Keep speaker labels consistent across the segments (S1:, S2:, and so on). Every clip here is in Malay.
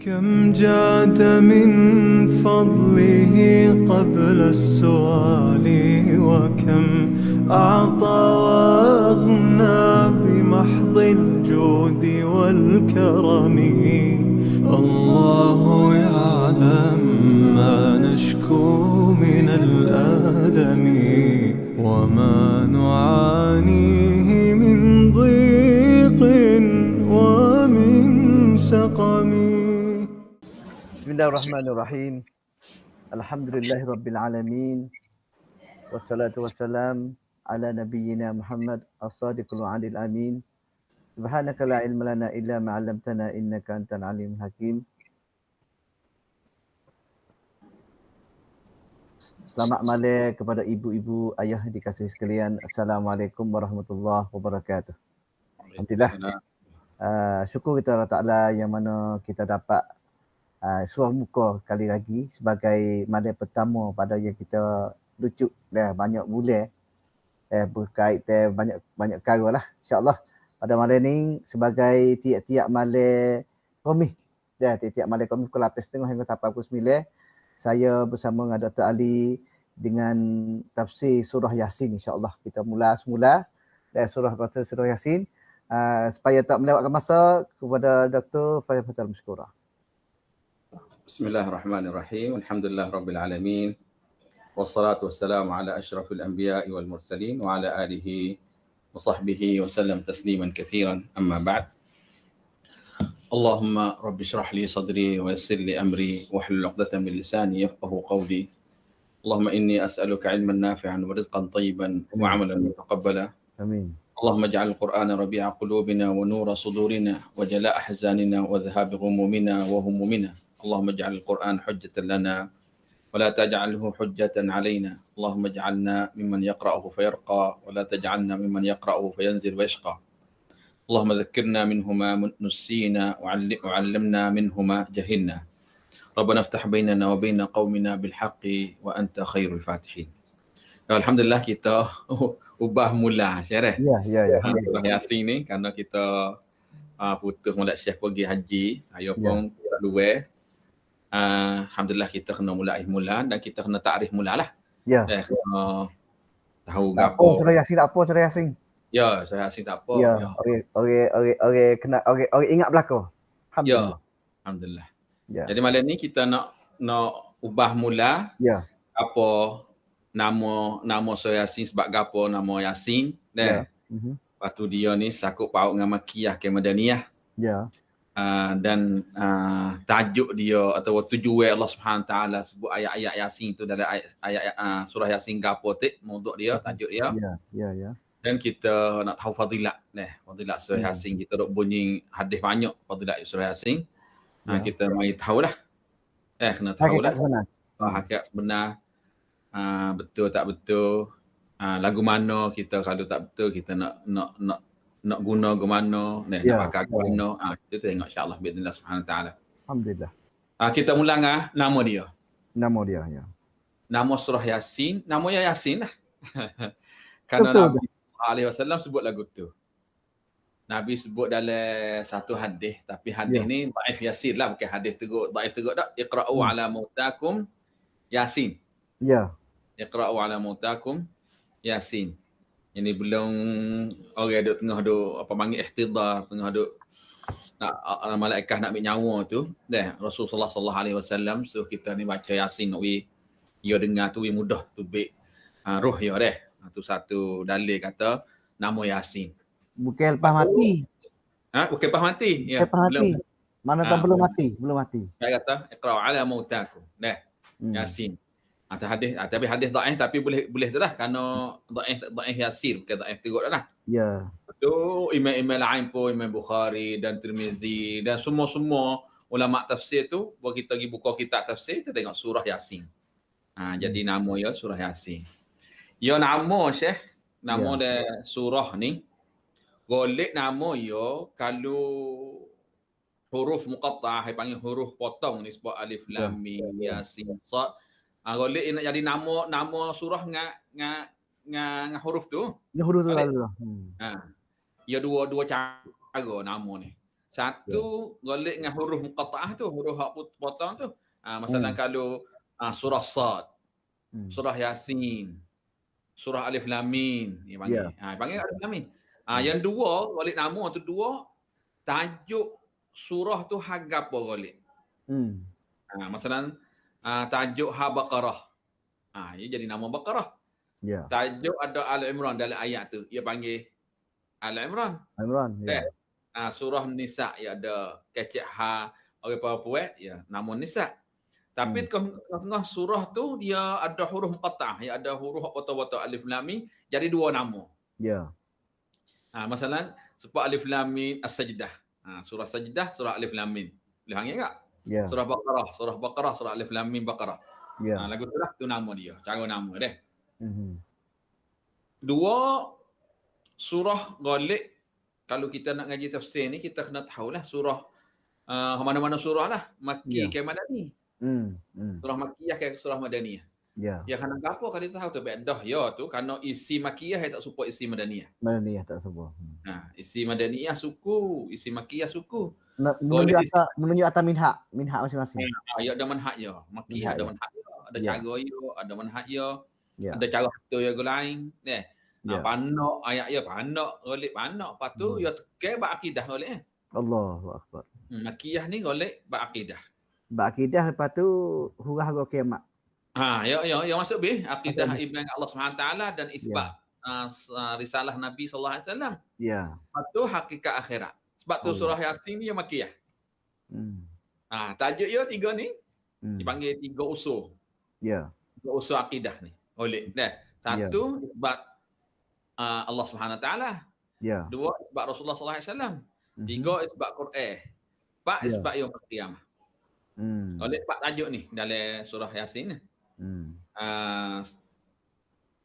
S1: كم جاد من فضله قبل السؤال وكم أعطى وأغنى بمحض الجود والكرم. الله يعلم ما نشكو من الألم وما نعانيه من ضيق ومن سقم.
S2: Bismillahirrahmanirrahim. Alhamdulillahirabbil alamin. Wassalatu wassalam ala nabiyyina Muhammad as-sadiqul wa'adil amin. Subhanaka la ilma lana illa ma 'allamtana innaka antal alimul hakim. Selamat malam kepada ibu-ibu, ayah dikasihi sekalian. Assalamualaikum warahmatullahi wabarakatuh. Alhamdulillah. Syukur kita Allah Ta'ala yang mana kita dapat suah muka kali lagi sebagai malam pertama pada yang kita lucu dah banyak bulan berkait banyak perkara lah, insya-Allah. Pada malam ni sebagai tiap-tiap malam Khamis dah tiap-tiap malam Khamis pukul 8.30 hingga 8:09 saya bersama dengan Dr. Ali dengan tafsir surah Yasin, insya-Allah. Kita mula semula dari surah Yasin supaya tak melewatkan masa. Kepada Dr. Fathal Mashkura.
S3: Bismillahirrahmanirrahim. Alhamdulillah rabbil alamin. Wassalatu wassalamu ala asyrafil anbiya'i wal mursalin wa ala alihi wa sahbihi wa sallam tasliman katsiran. Amma ba'd. Allahumma rabbi shrah li sadri wa yassir li amri wa hlul 'uqdatam min lisani yafqahu qawli. Allahumma inni as'aluka 'ilman nafi'an wa rizqan thayyiban wa 'amalan mutaqabbala.
S2: Amin.
S3: اللهم اجعل القرآن ربيع قلوبنا ونور صدورنا وجلاء أحزاننا وذهاب غمومنا وهمومنا. اللهم اجعل القرآن حجة لنا ولا تجعله حجة علينا. اللهم اجعلنا ممن يقرأه فيرقى ولا تجعلنا ممن يقرأه فينزل ويشقى. اللهم ذكرنا منهما نسينا وعلمنا منهما جهلنا. ربنا افتح بيننا وبين قومنا بالحق وأنت خير الفاتحين. Alhamdulillah kita ubah mula syarah.
S2: Ya.
S3: Surah Yasin ni kerana kita putus molek Syekh pergi haji, saya pun luar. Alhamdulillah kita kena mula dan kita kena takrif mulalah.
S2: Ya.
S3: Kena tahu
S2: Apa
S3: gapo.
S2: surah Yasin?
S3: Ya, surah Yasin tak apa.
S2: Ya. Okey kena okey ingat belaka.
S3: Ya. Alhamdulillah.
S2: Ya.
S3: Jadi malam ni kita nak ubah mula.
S2: Ya.
S3: Apa nama surah Yasin, sebab gapo nama Yasin dah. Lepas tu dia ni sakut paut dengan Makiyah ke Madaniyah.
S2: Ya.
S3: Dan tajuk dia atau tujuan Allah Subhanahu Taala sebut ayat-ayat Yasin tu dalam ayat surah Yasin gapo tu maudu' dia, tajuk dia.
S2: Ya.
S3: Dan kita nak tahu fadilat fadilat surah Yasin. Kita dok bunyi hadis banyak fadilat surah Yasin. Kita mari tahulah. Kena tahulah. Hakikat sebenar. Betul tak betul, lagu mana kita kalau tak betul kita nak guna ke mana, nak pakai ke mana, kita tengok insya-Allah bismillah subhanahu taala.
S2: Alhamdulillah.
S3: Kita mula dengan nama dia ya. Nama surah Yasin, namanya Yasin lah. Kerana Nabi sallallahu alaihi wasallam sebut lagu tu. Nabi sebut dalam satu hadis, tapi hadis ni dhaif yasir lah, bukan hadis teruk, dhaif teruk dak. Iqra'u ala mautakum Yasin.
S2: Ya.
S3: Iqra'u ala mautakum Yasin. Ini belum orang duk tengah duk apa panggil ihtidar, tengah duk nak malaikat nak ambil nyawa tu, dah Rasulullah sallallahu alaihi wasallam suruh kita ni baca Yasin wi dia dengar tu wi mudah tu baik roh dia dah. Tu satu dalil kata nama Yasin.
S2: Bukan lepas mati.
S3: Bukan lepas mati. Ya,
S2: lepas mati. Mana tak belum mati.
S3: Dia kata iqra'u ala mautakum. Dah. Yasin. Hadis tapi hadis dhaif, tapi boleh tu dah kerana dhaif yasir, bukan dhaif teruk dah.
S2: Ya.
S3: Tu imam lain pun, Imam Bukhari dan Tirmizi dan semua ulama tafsir tu, buat kita pergi buka kitab tafsir, kita tengok surah Yasin. Jadi nama dia surah Yasin. Ya nama Syekh, nama dia surah ni golek nama dia kalau huruf muqatta'ah, panggil huruf potong ni sebab alif lam mim yasin sad. Golek nak jadi nama surah dengan huruf tu.
S2: Ya huruf tu lalu.
S3: Ya dua cara nama ni. Satu golek dengan huruf muqatta'ah tu, huruf hak potong tu. Masalah kalau surah Sad, surah Yasin, surah Alif Lam Mim, dia panggil. Panggil Alif Lam Mim. Yang dua, golek nama tu dua, tajuk surah tu hak apa golek. Masalah tajuk Baqarah. Ia jadi nama Baqarah. Tajuk ada Al-Imran dalam ayat tu, ia panggil Al-Imran. Surah Nisa, ia ada kecek orang perempuan, ya nama Nisa. Tapi tengah surah tu dia ada huruf muqatta'ah, ia ada huruf potong-potong Alif Lam Mim, jadi dua nama. Masalah sebab Alif Lam Mim As-Sajdah. Surah Sajdah, surah Alif Lam Mim. Boleh panggil tak? Surah Baqarah, surah Alif Lam Mim Baqarah. Lagu tu lah, tu nama dia, cara nama dia. Dua surah golek, kalau kita nak ngaji tafsir ni, kita kena tahulah surah, mana-mana surah lah, Makki ke Madani. Surah Makkiyah ke surah Madaniyah. Ya kerana apa kalau kita tahu tu bedah ya tu kerana isi Makkiyah tak support isi Madaniyah.
S2: Madaniyah tak support.
S3: Isi Madaniyah suku, isi Makkiyah suku.
S2: Menunjuk atas minhak masing-masing.
S3: Ya ada manhaj ya. Makkiyah ada manhaj ya, ada cara ya, ada manhaj ya. Ada cara betul ya lain, panak ayat ya panak, golek panak, lepas tu ya teke bab akidah golek.
S2: Allahu akbar.
S3: Makkiyah ni golek bab akidah.
S2: Bab akidah, lepas tu hurah harga kiamat.
S3: Ya masuk akidah iman Allah Subhanahu taala dan isbat risalah Nabi sallallahu alaihi wasallam. Lepas tu hakikat akhirat. Sebab tu surah Yasin ni yang Makkiyah. Tajuk dia tiga ni dipanggil tiga usul. Tiga usul akidah ni. Oleh satu isbat Allah Subhanahu taala. Dua isbat Rasulullah sallallahu alaihi wasallam. Tiga isbat Quran. Empat isbat yaumul qiyamah. Oleh empat tajuk ni dalam surah Yasin ni.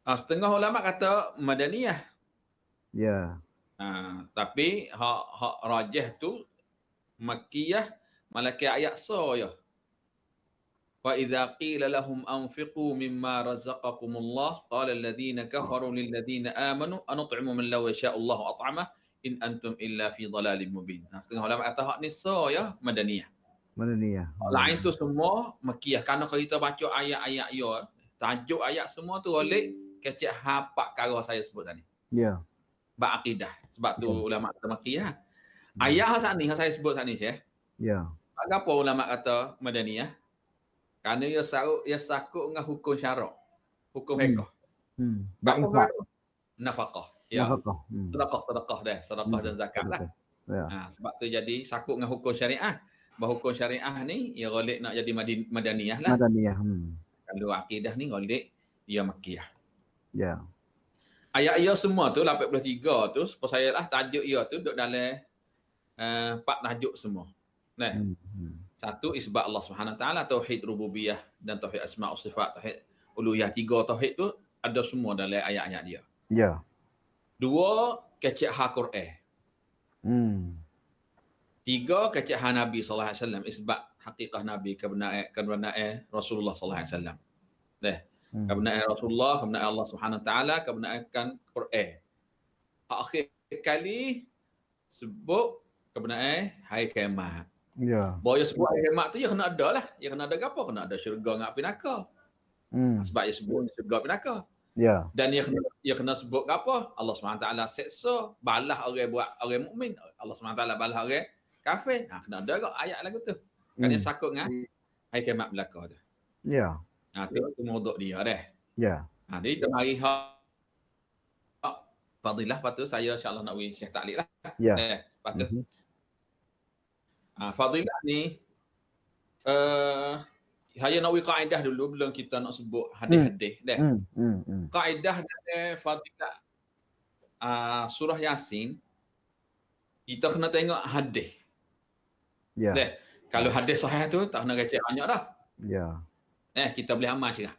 S3: Setengah ulama kata Madaniyah. Tapi hak rajih tu Makkiyah, malaki ayat ya. Wa idza qila lahum anfiqu mimma razaqakumullah qala alladhina kafaru lil ladzina amanu anut'imu man law yasha Allahu at'amah in antum illa fi dhalalin mubin. Setengah ulama kata hak ni ya Madaniyah. Lain tu semua Makkiyah. Kerana kalau kita baca ayat-ayat ya, tajuk ayat semua tu oleh kecek hapak cara saya sebut tadi. Bab akidah. Sebab tu ulama kata Makkiyah. Ayat ni saya sebut tadi Syekh. Apa ulama kata Madaniyah? Kerana ia sakut dengan hukum syarak. Hukum fiqh. Nafaqah. Sedekah dah. Sedekah dan zakat lah. Sebab tu jadi sakut dengan hukum syariah. Bahawa hukum syariah ni ia golek nak jadi Madaniyah lah. Kalau akidah ni golek dia Makkiyah. Ayat-ayat semua tu 83 tu saya lah tajuk ia tu duduk dalam empat tajuk semua. Satu isbat Allah Subhanahu taala, tauhid rububiyah dan tauhid asma' wa sifat, tauhid uluhiyah. Tiga tauhid tu ada semua dalam ayat-ayat dia. Dua kecek Quran. Tiga kecek Nabi sallallahu alaihi wasallam, isbat hakikah Nabi, kebenaran Rasulullah sallallahu alaihi wasallam. Kebenaran Rasulullah, kebenaran Allah Subhanahu taala, kebenaran Quran. Akhir kali sebut kebenaran hari kiamat. Bahawa sebut hari kiamat tu dia kena ada lah. Dia kena ada apa? Kena ada syurga dengan api neraka. Sebab dia sebut syurga api neraka. Dan dia kena sebut apa? Allah SWT seksa, balas orang buat orang mukmin. Allah SWT balas orang kafir. Kena ada ke ayat lagu tu. Kan dia sakut dengan hari kiamat belaka tu. Tu mauduk dia dah. Dia kita mari fadilah. Lepas tu saya insyaAllah nak beri Syekh Ta'liq lah. Lepas tu fadilah ni saya nak beri kaedah dulu belum kita nak sebut hadis-hadis dah. Kaedah dari fadilah surah Yasin, kita kena tengok hadis. Kalau hadis sahih tu tak kena kecek banyak dah. Kita boleh amal sikit.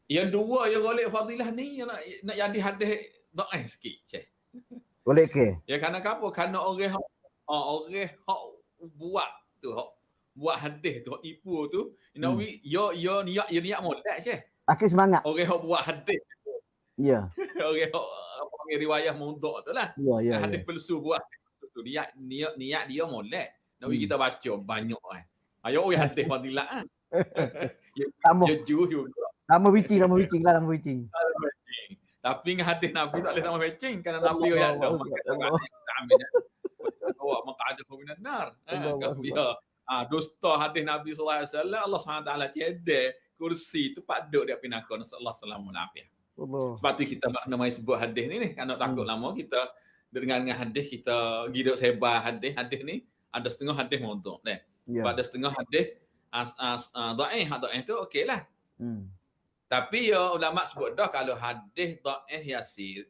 S3: Yang dua yang golek fadilah ni yang nak jadi hadis dhaif sikit, Syekh.
S2: Boleh ke?
S3: Ya kerana apa? Kerana orang hak buat tu, hak buat hadis tu, hak tipu tu, yo niat molek, Syekh.
S2: Akhir semangat.
S3: Orang hak buat hadis. Orang hak riwayat maudhu' tu lah. Hadis palsu buat tu niat dia molek. Nak
S2: Hmm.
S3: kita baca banyak kan. Ayo hadis fadilah kan.
S2: Tambah
S3: Jeju juga.
S2: tambah bicing lah, tambah bicing.
S3: Tapi dengan hadis Nabi tak boleh sama matching kerana Nabi ayat dah
S2: Allah.
S3: maka tak ambil bawa maq'adahu minan nar.
S2: Allah.
S3: Dia dusta hadis Nabi sallallahu alaihi wasallam, Allah SWT tiada kursi tu pak duduk dia pinaka nasallahu salamun afiyah.
S2: Allah.
S3: Sebab tu kita nak kena mai sebut hadis ni kerana takut lama kita dengan hadis kita hidup sebar hadis ni ada setengah hadis maudhu' deh.
S2: Ya.
S3: Pada setengah hadis dhaif tu okeylah. Tapi ya ulama sebut dah kalau hadis dhaif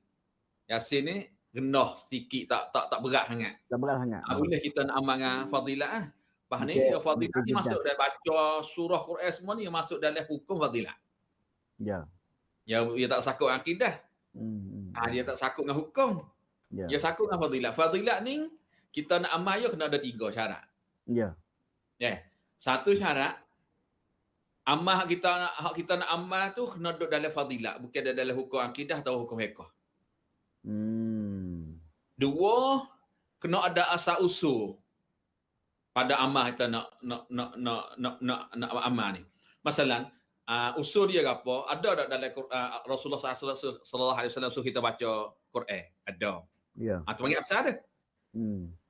S3: yasin ni rendah sedikit tak berat sangat.
S2: Tak berat sangat.
S3: Boleh kita nak amal dengan fadilah ah. Lepas ni
S2: Okey,
S3: fadilah ni
S2: okey,
S3: masuk dalam baca surah Quran semua ni masuk dalam hukum fadilah.
S2: Ya.
S3: Dia tak sakut akidah. Dia tak sakut dengan hukum.
S2: Ya.
S3: Dia sakut dengan fadilah. Fadilah ni kita nak amal kena ada 3 syarat.
S2: Ya.
S3: Satu syarat amal hak kita nak amal tu kena duduk dalam fadilah, bukan dalam hukum akidah atau hukum fiqh. Dua, kena ada asal usul pada amal kita nak amal ni. Masalan, usul dia apa? Ada dalam Rasulullah sallallahu alaihi wasallam suruh kita baca Quran, ada.
S2: Ya.
S3: Itu panggil asal dia.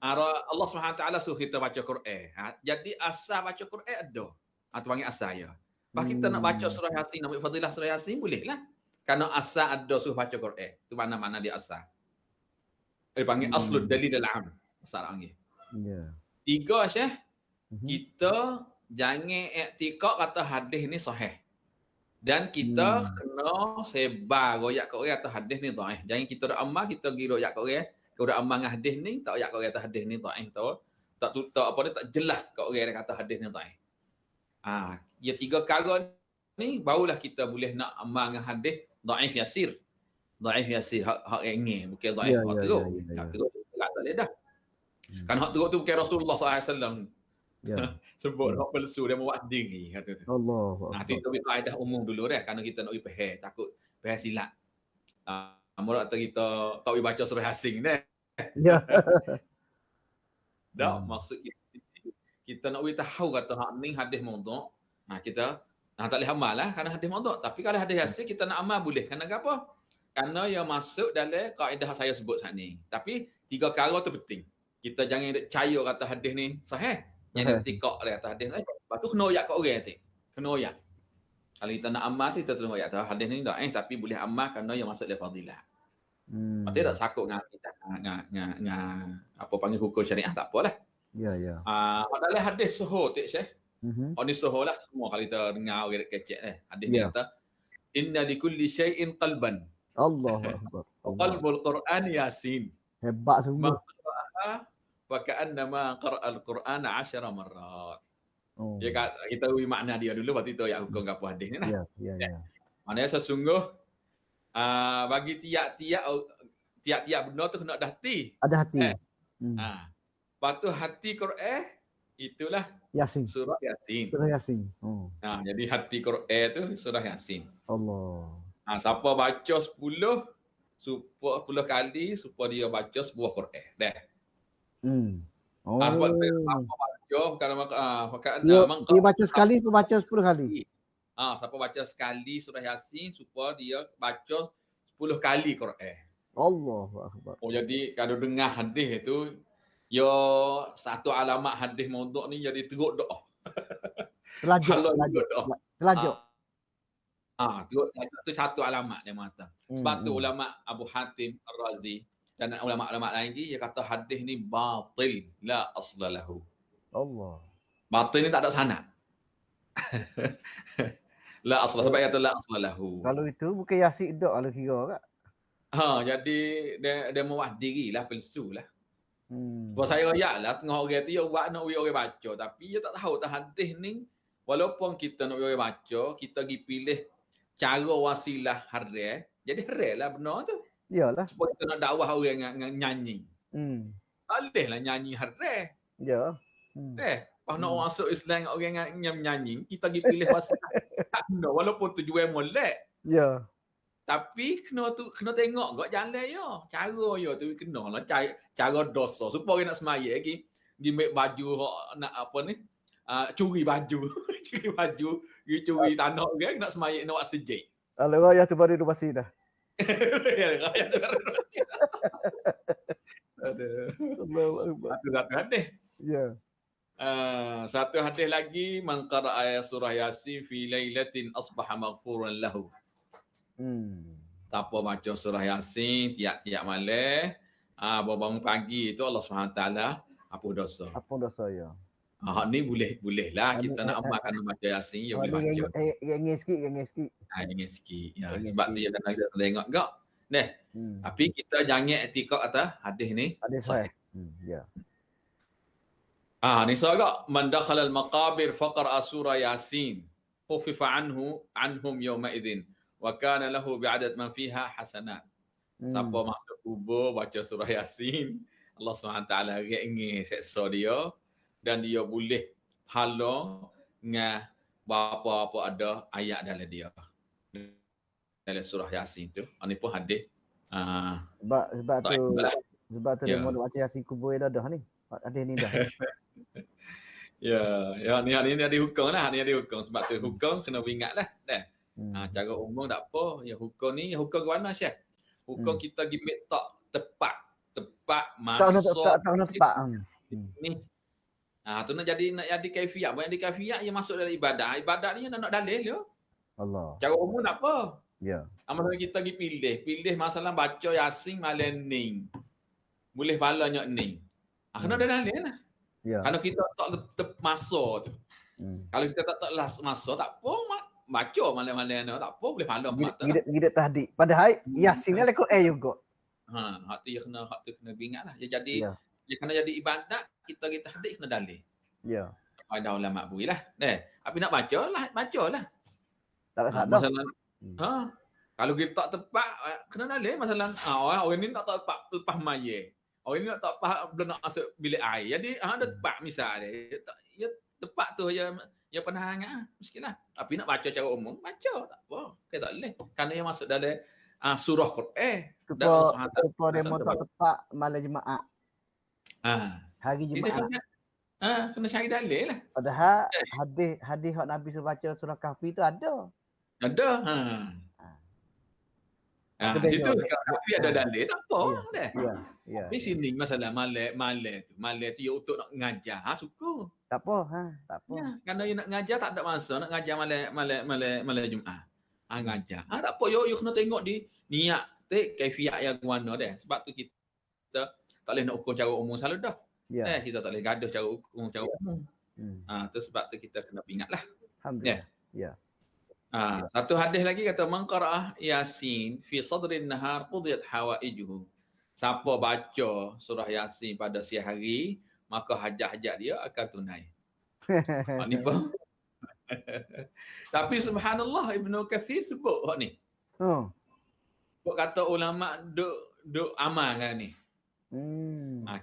S3: Allah SWT suruh kita baca Quran. Jadi asal baca Quran ada. Itu panggil asal ya. Lepas kita nak baca surah Yasin, nak ambil fadilah surah Yasin, bolehlah. Kerana asal ada suruh baca Quran. Itu mana-mana dia asal. Dia panggil aslud dalil al-am. Asal panggil.
S2: Ya.
S3: 3, Syekh. Kita jangan iktikad kata hadis ni sahih. Dan kita kena sebar royak kat orang atas hadis ni dhaif. Jangan kita dak amal, kita pergi royak kat orang. Kalau dak amal dengan hadis ni, tak royak kat orang atas hadis ni dhaif tahu. Tak apa dia tak jelas kat orang yang kata hadis ni dhaif. Ya 3 perkara ni barulah kita boleh nak amal dengan hadis dhaif yasir. Dhaif yasir hak ringan, bukan dhaif hak teruk. Hak teruk tak boleh dah. Kan hak teruk tu bukan Rasulullah SAW.
S2: Ya.
S3: Sebut hak palsu dia buat diri kata tu.
S2: Allah.
S3: Nanti tu kaedah umum dulu dah kerana kita nak faham, takut faham silap. Murat kita tak boleh baca surah Yasin dah.
S2: Ya.
S3: Dah maksud kita nak tahu kata hak ni hadis maudhu'. Kita tak boleh amal lah kerana hadis maudhu'. Tapi kalau hadis Yasin kita nak amal boleh. Kerana apa? Kerana yang masuk dalam kaedah saya sebut saat ni. Tapi 3 perkara tu penting. Kita jangan percaya kata hadis ni sahih. Yang tikak oleh atas hadis ni. Lepas tu kena oyak kat orang nanti. Kena oyak. Kalau kita nak amal tu kita kena oyak. Hadis ni tak tapi boleh amal kerana yang masuk dalam fadilah. Maksudnya tak sakut dengan apa panggil hukum syariah tak apalah.
S2: Ya, ya.
S3: Dalam hadis suhur tak Syekh. Ni suhur lah semua kalau kita dengar orang kecek hadis dia kata inna likulli syai'in qalban.
S2: Allahu akbar.
S3: Qalbul Quran Yasin.
S2: Hebat sungguh.
S3: Wa ka'annama qara'al Quran 10 marrat. Dia kita tahu makna dia dulu lepas tu ayat hukum apa hadis ni lah.
S2: Ya.
S3: Maknanya sesungguh bagi tiap-tiap benda tu kena ada hati.
S2: Ada hati.
S3: Lepas tu hati Quran itulah
S2: Yasin.
S3: surah Yasin.
S2: Surah Yasin.
S3: Jadi hati Quran tu surah Yasin.
S2: Allah.
S3: Siapa baca 10 kali supaya dia baca sebuah Quran. Dah. Sebab siapa baca
S2: dia baca sekali, dia baca 10 kali.
S3: Siapa baca sekali surah Yasin supaya dia baca 10 kali Quran.
S2: Allahu akbar.
S3: Jadi kalau dengar hadis itu ya satu alamat hadis maudhu' ni jadi teruk doa.
S2: Terlajuk.
S3: Itu satu alamat dia mata. Sebab tu ulama Abu Hatim Ar-Razi dan ulama-ulama lain dia kata hadis ni batil, la asla lahu.
S2: Allah.
S3: Batil ni tak ada sanad. La asla sebab kata la asla lahu.
S2: Kalau itu bukan Yasin dak kalau kira kak.
S3: Jadi dia mewah dirilah palsu lah. Sebab saya ayatlah setengah orang tu dia buat nak orang baca tapi dia tak tahu tak hadis ni walaupun kita nak orang baca kita pergi pilih cara wasilah haram. Jadi haram lah benar tu.
S2: Iyalah.
S3: Supaya kita nak dakwah orang yang nyanyi. Tak bolehlah nyanyi haram.
S2: Ya.
S3: Pas nak masuk Islam orang yang nyanyi, kita pergi pilih wasilah. Tak benar walaupun tujuan molek.
S2: Ya.
S3: Tapi kena tengok gak jalan yo. Cara yo tu kenalah cara dosa supaya nak semaya lagi. Gi make baju hok nak apa ni? Curi baju. Curi baju, curi tanah ke nak semaya nak buat sejik.
S2: Kalau ayah tu baru rumah sini dah.
S3: Raya tu baru. Satu hadis.
S2: Ya.
S3: Satu hadis lagi, man qara'a ayat surah Yasin fi lailatin asbaha maghfuran lahu. Siapa baca surah Yasin tiap-tiap malam, bangun pagi itu Allah SWT hapus dosa.
S2: Apa dosa ya?
S3: Hak ni boleh lah kita nak amalkan baca Yasin, ya boleh baca.
S2: Ingin sikit.
S3: Ingin sikit. Ya, sebab tu kita nak tengok gak. Nah, tapi kita jangan etikad atas hadis ni.
S2: Hadis sahih. Ya.
S3: Ni soal man dakhala al-maqabir faqara surah Yasin khufifa anhum yawma idzin wa kana lahu bi'adad man fiha hasanat. Siapa masuk kubur baca surah Yasin, Allah SWT ingin seksa dia dan dia boleh pahala dengan apa-apa ada ayat dalam dia. Dalam surah Yasin tu. Ini pun hadis.
S2: Sebab tu dia mau baca Yasin kubur dah ni. Hadis ni dah.
S3: Ya, ni ada hukum lah. Ni ada hukum. Sebab tu hukum kena ingatlah. Cara umum tak apa. Ya, hukum ni, hukum ke mana Syekh? Hukum kita gimik tak tepat masuk.
S2: Tak tepat.
S3: Ni. Tu nak jadi kaifiat. Bukan jadi kaifiat yang masuk dalam ibadah. Ibadah ni nak dalil dia.
S2: Allah.
S3: Cara umum tak apa.
S2: Ya.
S3: Amal kita pergi pilih masalah baca Yasin malam ni. Boleh pahalanya ni. Kena ada dalil lah.
S2: Ya.
S3: Kalau kita tak masuk tu. Kalau kita tak masuk tak apa baca malam-malam tu tak apa boleh pahala mata.
S2: Gida tahdik. Padahal Yasin ni lekuk juga.
S3: Hak tu kena ingatlah. Dia jadi dia kena jadi ibadat kita tahdik kena dalil. Ya. Ada ulama builah. Tapi nak bacalah.
S2: Tak salah.
S3: Masalah kalau kita tak tepat kena dalil masalah orang ni tak tepat lepas mayat. Orang ni tak tepat belum nak masuk bilik air. Jadi ada tepat misal dia. Ya tepat tu ya pernah hangat muskilah. Tapi nak baca cara umum baca tak apa. Kita tak boleh. Kerana yang masuk dalam surah Quran.
S2: Supaya dia mau tak tepat malam Jumaat. Hari Jumaat.
S3: Kena cari dalil lah.
S2: Padahal hadis hak Nabi suruh baca surah Kahfi tu ada.
S3: Ada. Situ Kahfi ada dalil tak apa dah. Ya. Di sini masalah malam tu ya untuk nak ngajar. Suka.
S2: Tak apa.
S3: Ya, kerana you nak ngajar tak ada masa nak ngajar malam Jumaat. Ngajar. Tak apa you kena tengok di niat kaifiat yang mana dah. Sebab tu kita tak boleh nak ukur cara umum selalu dah. Kita tak boleh gaduh cara umum. Tu sebab tu kita kena ingatlah.
S2: Alhamdulillah. Ya.
S3: Satu hadis lagi kata man qara'ah Yasin fi sadrin nahar qudiyat hawaijuhu. Siapa baca surah Yasin pada siang hari, maka hajat-hajat dia akan tunai. Ni apa? Tapi subhanallah Ibnu Katsir sebut hak ni. Sebut kata ulama duk amal kan ni.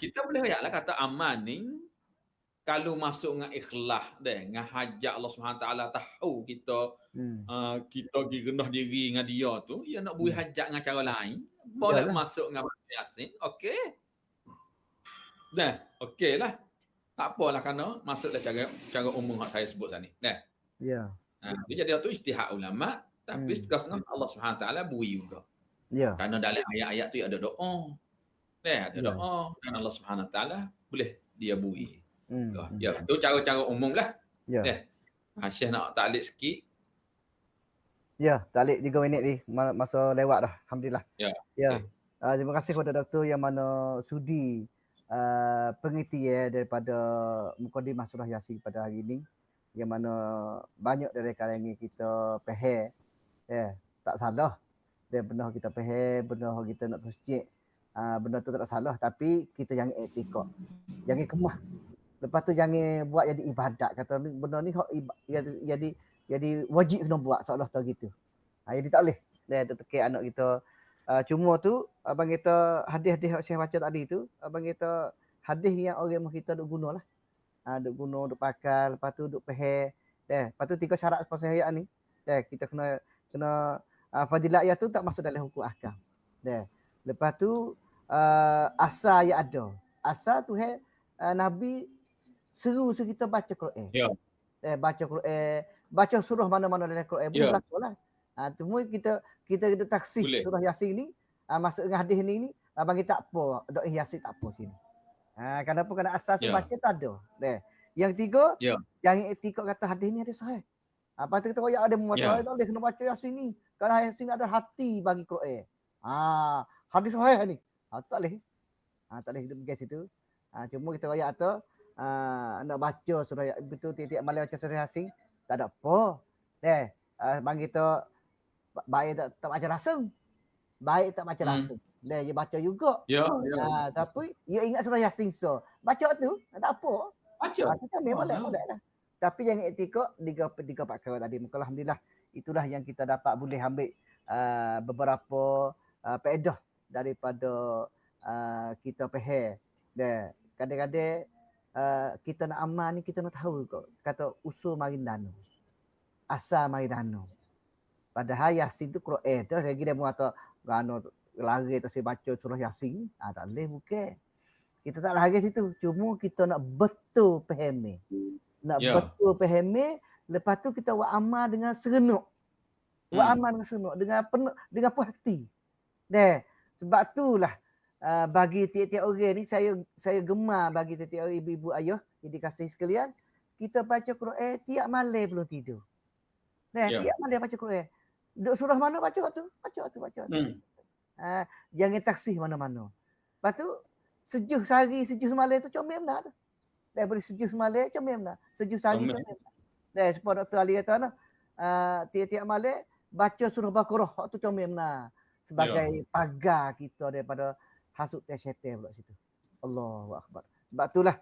S3: Kita boleh ayatlah kata amal ni kalau masuk dengan ikhlas dengan hajat Allah SWT tahu kita pergi rendah diri dengan dia tu, dia nak beri hajat dengan cara lain, boleh masuk dengan baca Yasin, okey. Okey lah. Tak apalah kerana masuklah cara umum yang saya sebut tadi. Dia jadi tu ijtihad ulama, tapi setengah Allah SWT beri juga. Kerana dalam ayat-ayat tu ada doa. Ada doa dan Allah SWT boleh dia beri. Tu cara-cara umum lah. Syekh nak taklid sikit.
S2: Taklid 3 minit ni. Masa lewat dah. Alhamdulillah. Terima kasih kepada doktor yang mana sudi pengertian daripada mukadimah surah Yasin pada hari ini. Yang mana banyak dari kalangan kita faham. Tak salah. Dan benar kita faham, benar kita nak tercik. Benda tu tak salah. Tapi kita jangan etikot. Jangan kemah. Lepas tu jangan buat jadi ibadat. Kata benda ni jadi wajib kena buat seolah tak gitu. Jadi tak boleh. Dia tekik anak kita. Cuma tu abang kita hadis-hadis yang saya baca tadi tu, abang kita hadis yang orang kita duk guna lah. Duk guna, duk pakai, lepas tu duk faham. Lepas tu 3 syarat pasal hayat ni. Kita kena fadilat ayat tu tak masuk dalam hukum ahkam. Lepas tu asal yang ada. Asal tu Nabi seru kita baca Quran.
S3: Ya.
S2: Baca Quran, baca surah mana-mana dalam Quran boleh berlaku lah. Cuma kita taksih surah Yasin ni masuk dengan hadis ni bagi tak apa, doa Yasin tak apa sini. Kenapa? Kerana asas baca tak ada. Yang tiga, yang etika kata hadis ni ada sahih. Lepas tu kita royak ada mengatakan tak boleh kena baca Yasin ni. Kerana Yasin ada hati bagi Quran. Hadis sahih ni. Tak boleh. Tak boleh hidup pergi situ. Cuma kita royak atau nak baca surah betul tiap-tiap malam baca surah Yasin tak ada apa. Bang kita baik tak baca langsung. Baik tak baca langsung. Dia baca juga. Tapi dia ingat surah Yasin baca tu tak apa. Baca. Kita boleh lah. Tapi yang etika 3-4 perkara tadi. Maka alhamdulillah itulah yang kita dapat boleh ambil beberapa faedah daripada kita faham. Kadang-kadang kita nak amal ni kita nak tahu kata usul mari dano. Asal mari dano. Padahal Yasin tu Quran tu lagi dia mengata lari tu saya baca surah Yasin. Tak boleh bukan. Kita tak lari situ. Cuma kita nak betul faham. Nak betul faham, lepas tu kita buat amal dengan serenuk. Buat amal dengan serenuk, dengan puas hati. Sebab itulah bagi tiap-tiap orang ni saya gemar bagi tiap-tiap ibu-ibu ayah yang dikasihi sekalian, kita baca Quran tiap malam belum tidur. Tiap malam baca Quran. Duk surah mana baca waktu? Baca waktu. Jangan taksih mana-mana. Lepas tu sejuh sehari, sejuh semalam tu comel benar tu. Daripada sejuh semalam comel benar. Sejuh sehari comel benar. Sebab Dr. Ali kata tiap-tiap malam baca surah Baqarah waktu comel benar. Sebagai pagar kita daripada hasut syaitan pula situ. Allahu Akbar. Sebab itulah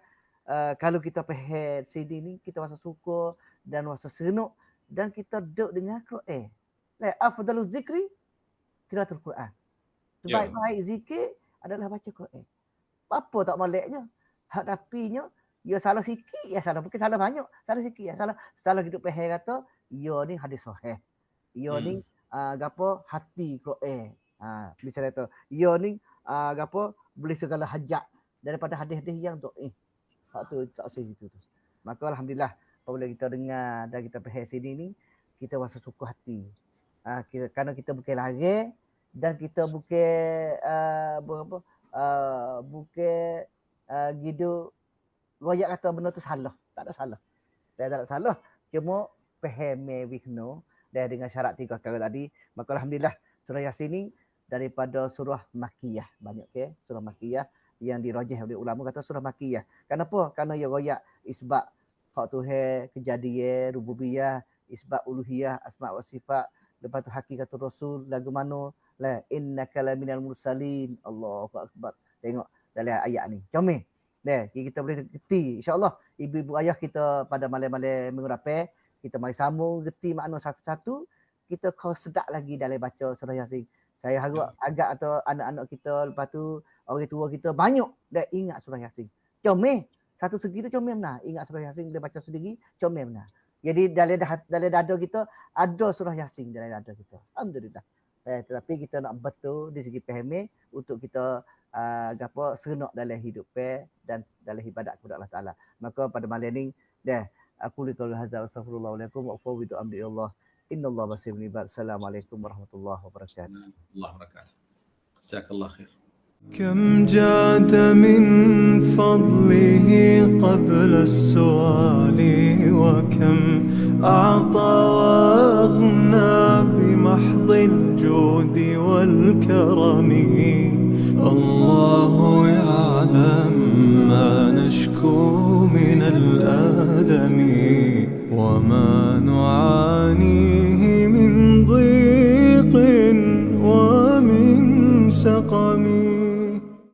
S2: kalau kita faham CD ni kita rasa suka dan rasa seronok dan kita duduk dengan Quran. Afdalul zikri qiraatul Quran. Sebaik-baik zikir adalah baca Quran. Apa tak maliknya? Hak tapinya ya salah sikit ya salah, bukan salah banyak, salah sikit ya salah hidup faham kata ya ni hadis sahih. Ya ni gapo hati Quran. Misalnya tu ya ni gapo boleh segala hajat daripada hadis-hadis yang dhaif. Hak tu tak segitu tu. Maka alhamdulillah apabila kita dengar dan kita faham sini ni kita rasa suka hati. Kerana kita bukan lari dan kita bukan bukan gitu royak kata benda tu salah. Tak ada salah. Tak ada salah. Cuma faham wikno dan dengan syarat 3 perkara tadi. Maka alhamdulillah surah Yasin ni daripada surah Makkiyah. Banyak surah Makkiyah yang dirajih oleh ulama kata surah Makkiyah. Kenapa? Kerana ia royak isbat hak Tuhan, kejadian, rububiyah, isbat uluhiyah, asma wa sifat, lepas tu hakikatul rasul, lagu mana la innaka laminal mursalin. Allahu akbar. Tengok dalam ayat ni. Comel. Kita boleh reti insya-Allah ibu-ibu ayah kita pada malam-malam minggu depan kita mari sambung reti makna satu-satu, kita kau sedap lagi dalam baca surah Yasin. Saya harap agak atau anak-anak kita lepas tu orang tua kita banyak dah ingat surah Yasin. Comel. Satu segi tu comel benar. Ingat surah Yasin bila baca sendiri comel benar. Jadi dalam dada kita ada surah Yasin dalam dada kita. Alhamdulillah. Tetapi kita nak betul di segi faham untuk kita seronok dalam hidup dan dalam ibadat kepada Allah Taala. Maka pada malam ni aku liqaul hadza astaghfirullah alaikum wa fawwidu amri Allah. Innallaha basirun bil ibad. Assalamualaikum warahmatullahi wabarakatuh.
S3: Allah barakatuh. Jazakallah khair.
S1: كم جاد من فضله قبل السؤال وكم أعطى وأغنى بمحض الجود والكرم. الله يعلم ما نشكو من الألم وما نعاني